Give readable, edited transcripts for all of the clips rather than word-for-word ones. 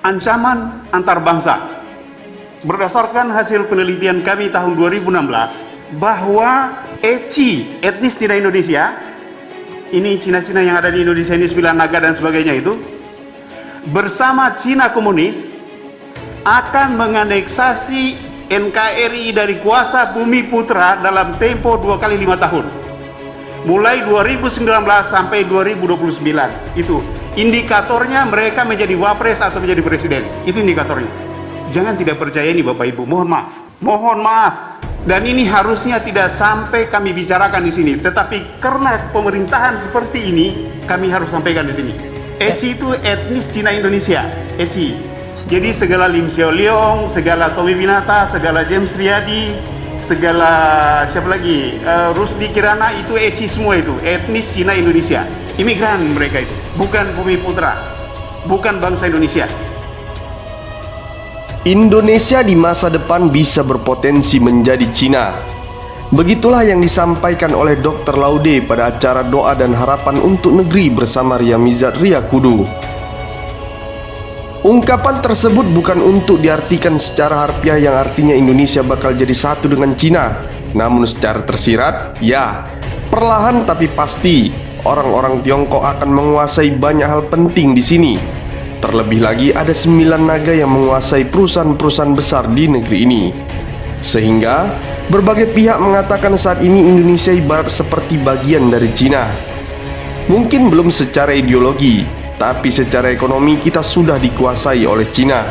ancaman antar bangsa. Berdasarkan hasil penelitian kami tahun 2016, bahwa ECI, etnis Cina Indonesia, ini Cina-Cina yang ada di Indonesia ini 9 naga dan sebagainya itu, bersama Cina komunis akan menganeksasi NKRI dari kuasa Bumi Putra dalam tempo 2 kali 5 tahun. Mulai 2019 sampai 2029. Itu indikatornya mereka menjadi wapres atau menjadi presiden. Itu indikatornya. Jangan tidak percaya ini Bapak Ibu, mohon maaf. Mohon maaf. Dan ini harusnya tidak sampai kami bicarakan di sini, tetapi karena pemerintahan seperti ini, kami harus sampaikan di sini. ECI itu etnis Cina Indonesia, ECI. Jadi segala Lim Xiao Leong, segala Tommy Winata, segala James Riyadi, segala siapa lagi, Rusdi Kirana, itu ECI semua, itu etnis Cina Indonesia. Imigran mereka itu, bukan Bumi Putra, bukan bangsa Indonesia. Indonesia di masa depan bisa berpotensi menjadi Cina. Begitulah yang disampaikan oleh Dr. Laude pada acara doa dan harapan untuk negeri bersama Ria Mizat Riyakudu. Ungkapan tersebut bukan untuk diartikan secara harfiah yang artinya Indonesia bakal jadi satu dengan Cina. Namun secara tersirat, ya, perlahan tapi pasti orang-orang Tiongkok akan menguasai banyak hal penting di sini. Terlebih lagi ada 9 naga yang menguasai perusahaan-perusahaan besar di negeri ini. Sehingga berbagai pihak mengatakan saat ini Indonesia ibarat seperti bagian dari Cina. Mungkin belum secara ideologi, tapi secara ekonomi kita sudah dikuasai oleh Cina.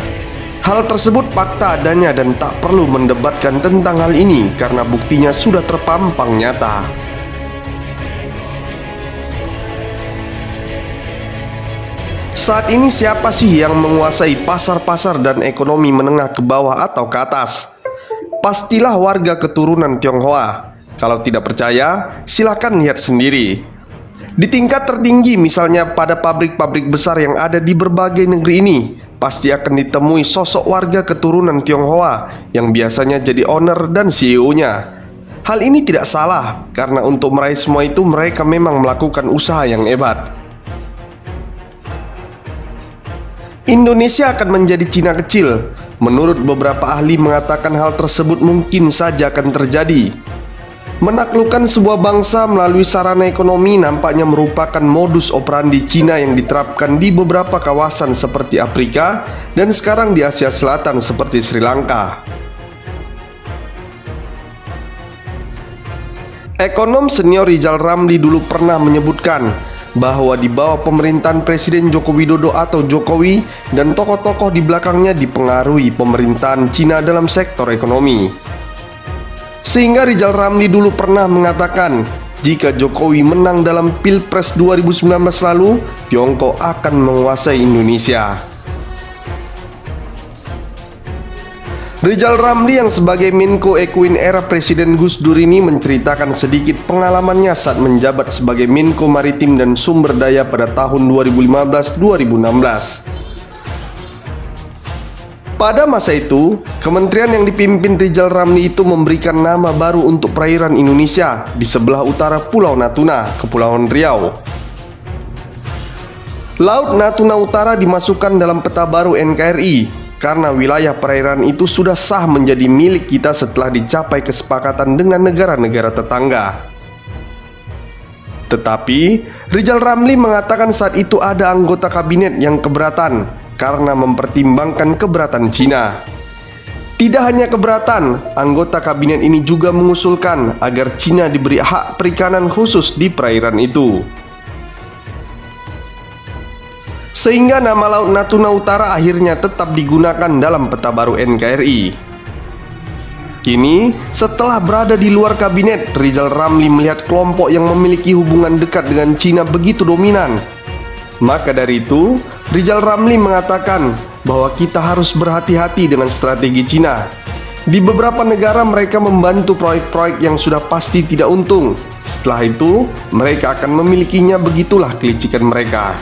Hal tersebut fakta adanya dan tak perlu mendebatkan tentang hal ini karena buktinya sudah terpampang nyata. Saat ini siapa sih yang menguasai pasar-pasar dan ekonomi menengah ke bawah atau ke atas? Pastilah warga keturunan Tionghoa. Kalau tidak percaya, silakan lihat sendiri. Di tingkat tertinggi misalnya pada pabrik-pabrik besar yang ada di berbagai negeri ini, pasti akan ditemui sosok warga keturunan Tionghoa yang biasanya jadi owner dan CEO-nya. Hal ini tidak salah, karena untuk meraih semua itu mereka memang melakukan usaha yang hebat. Indonesia akan menjadi Cina kecil. Menurut beberapa ahli mengatakan hal tersebut mungkin saja akan terjadi. Menaklukkan sebuah bangsa melalui sarana ekonomi nampaknya merupakan modus operandi Cina yang diterapkan di beberapa kawasan seperti Afrika dan sekarang di Asia Selatan seperti Sri Lanka. Ekonom senior Rizal Ramli dulu pernah menyebutkan bahwa di bawah pemerintahan Presiden Joko Widodo atau Jokowi dan tokoh-tokoh di belakangnya dipengaruhi pemerintahan Cina dalam sektor ekonomi. Sehingga Rizal Ramli dulu pernah mengatakan, jika Jokowi menang dalam Pilpres 2019 lalu, Tiongkok akan menguasai Indonesia. Rizal Ramli yang sebagai Menko Ekuin era Presiden Gus Dur ini menceritakan sedikit pengalamannya saat menjabat sebagai Menko Maritim dan Sumber Daya pada tahun 2015-2016. Pada masa itu, kementerian yang dipimpin Rizal Ramli itu memberikan nama baru untuk perairan Indonesia di sebelah utara Pulau Natuna, Kepulauan Riau. Laut Natuna Utara dimasukkan dalam peta baru NKRI karena wilayah perairan itu sudah sah menjadi milik kita setelah dicapai kesepakatan dengan negara-negara tetangga. Tetapi Rizal Ramli mengatakan saat itu ada anggota kabinet yang keberatan karena mempertimbangkan keberatan Cina. Tidak hanya keberatan, anggota kabinet ini juga mengusulkan agar Cina diberi hak perikanan khusus di perairan itu. Sehingga nama Laut Natuna Utara akhirnya tetap digunakan dalam peta baru NKRI. Kini, setelah berada di luar kabinet, Rizal Ramli melihat kelompok yang memiliki hubungan dekat dengan Cina begitu dominan. Maka dari itu, Rizal Ramli mengatakan bahwa kita harus berhati-hati dengan strategi Cina. Di beberapa negara mereka membantu proyek-proyek yang sudah pasti tidak untung. Setelah itu, mereka akan memilikinya, begitulah kelicikan mereka.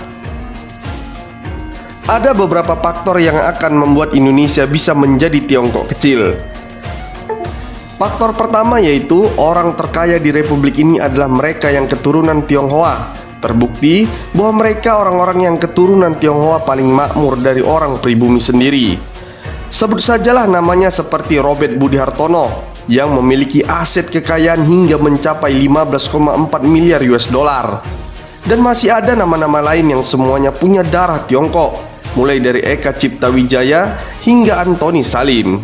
Ada beberapa faktor yang akan membuat Indonesia bisa menjadi Tiongkok kecil. Faktor pertama yaitu orang terkaya di republik ini adalah mereka yang keturunan Tionghoa. Terbukti bahwa mereka orang-orang yang keturunan Tionghoa paling makmur dari orang pribumi sendiri. Sebut sajalah namanya seperti Robert Budi Hartono yang memiliki aset kekayaan hingga mencapai 15,4 miliar US dollar. Dan masih ada nama-nama lain yang semuanya punya darah Tiongkok, mulai dari Eka Cipta Wijaya hingga Antoni Salim.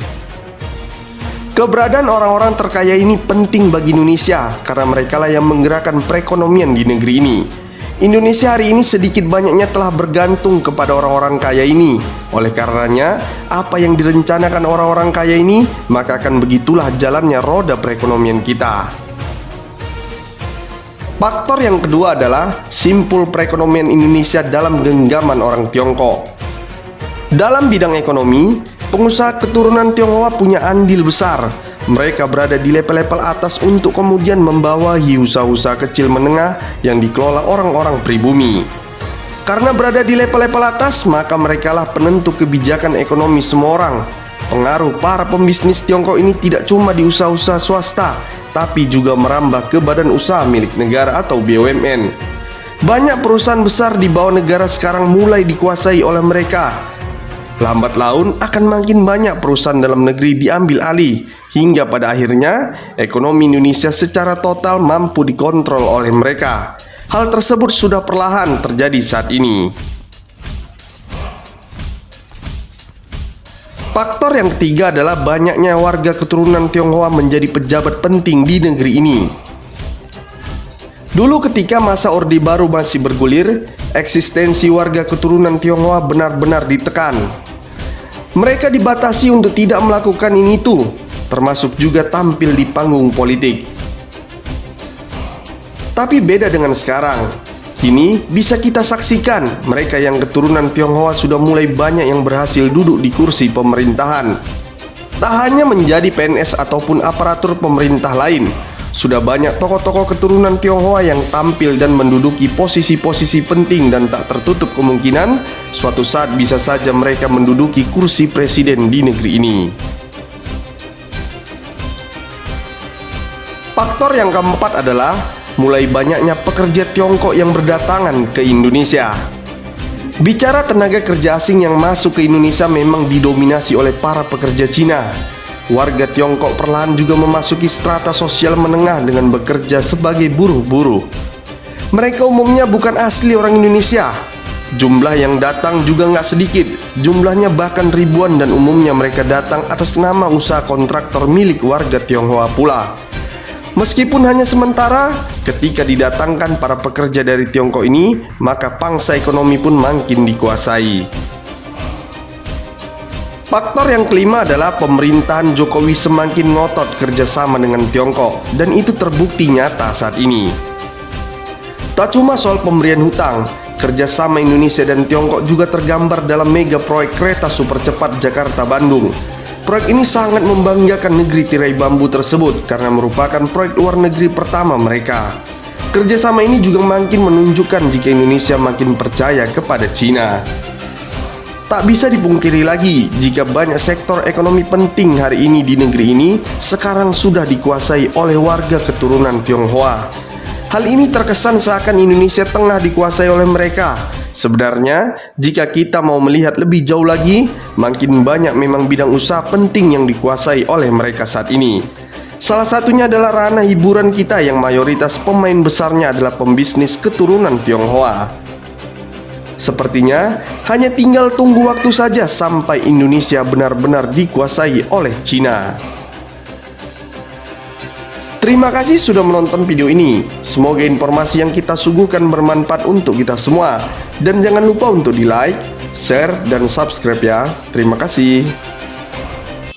Keberadaan orang-orang terkaya ini penting bagi Indonesia karena merekalah yang menggerakkan perekonomian di negeri ini. Indonesia hari ini sedikit banyaknya telah bergantung kepada orang-orang kaya ini. Oleh karenanya, apa yang direncanakan orang-orang kaya ini, maka akan begitulah jalannya roda perekonomian kita. Faktor yang kedua adalah simpul perekonomian Indonesia dalam genggaman orang Tiongkok. Dalam bidang ekonomi, pengusaha keturunan Tionghoa punya andil besar. Mereka berada di level-level atas untuk kemudian membawahi usaha-usaha kecil menengah yang dikelola orang-orang pribumi. Karena berada di level-level atas, maka merekalah penentu kebijakan ekonomi semua orang. Pengaruh para pembisnis Tiongkok ini tidak cuma di usaha-usaha swasta, tapi juga merambah ke badan usaha milik negara atau BUMN. Banyak perusahaan besar di bawah negara sekarang mulai dikuasai oleh mereka. Lambat laun akan makin banyak perusahaan dalam negeri diambil alih, hingga pada akhirnya ekonomi Indonesia secara total mampu dikontrol oleh mereka. Hal tersebut sudah perlahan terjadi saat ini. Faktor yang ketiga adalah banyaknya warga keturunan Tionghoa menjadi pejabat penting di negeri ini. Dulu ketika masa Orde Baru masih bergulir, eksistensi warga keturunan Tionghoa benar-benar ditekan. Mereka dibatasi untuk tidak melakukan ini itu, termasuk juga tampil di panggung politik. Tapi beda dengan sekarang. Kini bisa kita saksikan mereka yang keturunan Tionghoa sudah mulai banyak yang berhasil duduk di kursi pemerintahan. Tak hanya menjadi PNS ataupun aparatur pemerintah lain, sudah banyak tokoh-tokoh keturunan Tionghoa yang tampil dan menduduki posisi-posisi penting, dan tak tertutup kemungkinan suatu saat bisa saja mereka menduduki kursi presiden di negeri ini. Faktor yang keempat adalah mulai banyaknya pekerja Tiongkok yang berdatangan ke Indonesia. Bicara tenaga kerja asing yang masuk ke Indonesia memang didominasi oleh para pekerja Cina. Warga Tiongkok perlahan juga memasuki strata sosial menengah dengan bekerja sebagai buruh-buruh. Mereka umumnya bukan asli orang Indonesia. Jumlah yang datang juga nggak sedikit. Jumlahnya bahkan ribuan, dan umumnya mereka datang atas nama usaha kontraktor milik warga Tionghoa pula. Meskipun hanya sementara, ketika didatangkan para pekerja dari Tiongkok ini, maka pangsa ekonomi pun makin dikuasai. Faktor yang kelima adalah pemerintahan Jokowi semakin ngotot kerjasama dengan Tiongkok, dan itu terbukti nyata saat ini. Tak cuma soal pemberian hutang, kerjasama Indonesia dan Tiongkok juga tergambar dalam mega proyek kereta super cepat Jakarta-Bandung. Proyek ini sangat membanggakan negeri tirai bambu tersebut karena merupakan proyek luar negeri pertama mereka. Kerjasama ini juga makin menunjukkan jika Indonesia makin percaya kepada Cina. Tak bisa dipungkiri lagi jika banyak sektor ekonomi penting hari ini di negeri ini sekarang sudah dikuasai oleh warga keturunan Tionghoa. Hal ini terkesan seakan Indonesia tengah dikuasai oleh mereka. Sebenarnya, jika kita mau melihat lebih jauh lagi, makin banyak memang bidang usaha penting yang dikuasai oleh mereka saat ini. Salah satunya adalah ranah hiburan kita yang mayoritas pemain besarnya adalah pembisnis keturunan Tionghoa. Sepertinya hanya tinggal tunggu waktu saja sampai Indonesia benar-benar dikuasai oleh Cina. Terima kasih sudah menonton video ini. Semoga informasi yang kita suguhkan bermanfaat untuk kita semua. Dan jangan lupa untuk di like, share, dan subscribe ya. Terima kasih.